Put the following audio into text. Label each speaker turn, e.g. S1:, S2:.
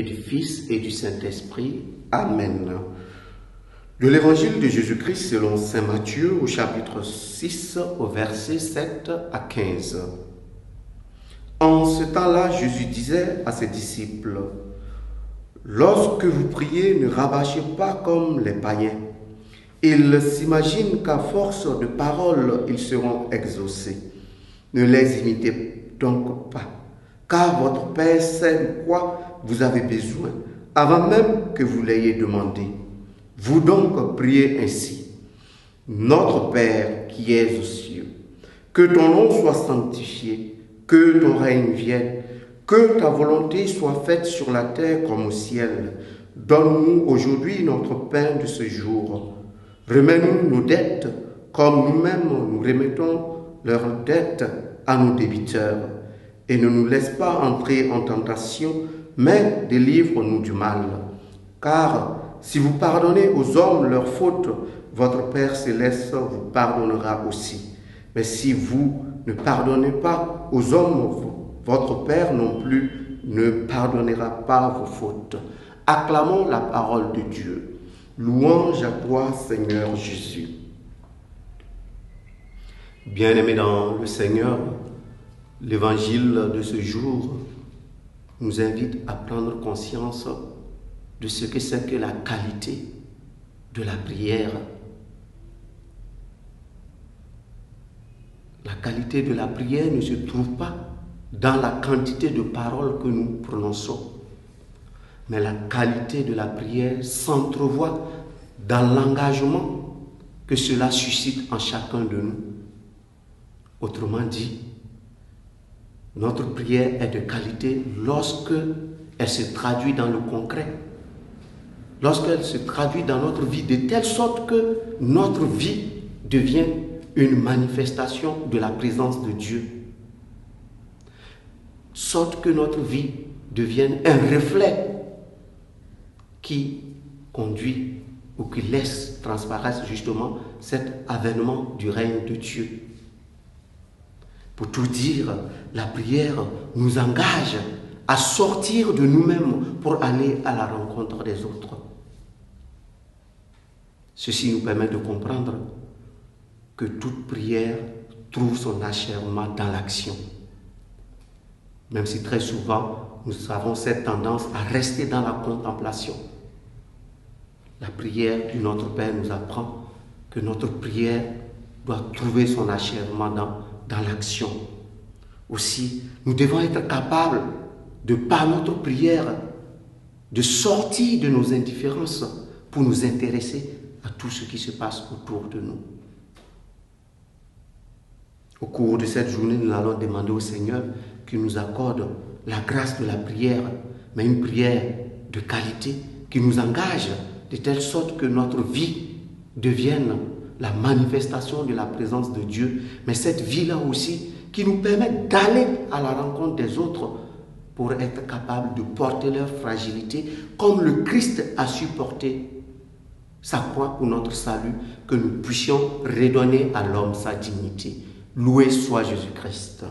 S1: du Fils et du Saint-Esprit. Amen. De l'Évangile de Jésus-Christ selon saint Matthieu au chapitre 6 au verset 7 à 15. En ce temps-là, Jésus disait à ses disciples: lorsque vous priez, ne rabâchez pas comme les païens. Ils s'imaginent qu'à force de paroles, ils seront exaucés. Ne les imitez donc pas, car votre Père sait de quoi vous avez besoin, avant même que vous l'ayez demandé. Vous donc priez ainsi: Notre Père qui es aux cieux, que ton nom soit sanctifié, que ton règne vienne, que ta volonté soit faite sur la terre comme au ciel. Donne-nous aujourd'hui notre pain de ce jour. Remets-nous nos dettes, comme nous-mêmes nous remettons leurs dettes à nos débiteurs. Et ne nous laisse pas entrer en tentation, mais délivre-nous du mal. Car si vous pardonnez aux hommes leurs fautes, votre Père céleste vous pardonnera aussi. Mais si vous ne pardonnez pas aux hommes, votre Père non plus ne pardonnera pas vos fautes. Acclamons la parole de Dieu. Louange à toi, Seigneur Jésus. Bien-aimés dans le Seigneur, l'évangile de ce jour nous invite à prendre conscience de ce que c'est que la qualité de la prière. La qualité de la prière ne se trouve pas dans la quantité de paroles que nous prononçons, mais la qualité de la prière s'entrevoit dans l'engagement que cela suscite en chacun de nous. Autrement dit, notre prière est de qualité lorsque elle se traduit dans le concret, lorsqu'elle se traduit dans notre vie de telle sorte que notre vie devient une manifestation de la présence de Dieu, sorte que notre vie devienne un reflet qui conduit ou qui laisse transparaître justement cet avènement du règne de Dieu. Pour tout dire, la prière nous engage à sortir de nous-mêmes pour aller à la rencontre des autres. Ceci nous permet de comprendre que toute prière trouve son achèvement dans l'action. Même si très souvent, nous avons cette tendance à rester dans la contemplation. La prière du Notre Père nous apprend que notre prière doit trouver son achèvement dans l'action. Aussi, nous devons être capables, de par notre prière, de sortir de nos indifférences pour nous intéresser à tout ce qui se passe autour de nous. Au cours de cette journée, nous allons demander au Seigneur qu'il nous accorde la grâce de la prière, mais une prière de qualité qui nous engage de telle sorte que notre vie devienne la manifestation de la présence de Dieu, mais cette vie-là aussi qui nous permet d'aller à la rencontre des autres pour être capable de porter leur fragilité comme le Christ a su porter sa croix pour notre salut, que nous puissions redonner à l'homme sa dignité. Loué soit Jésus-Christ.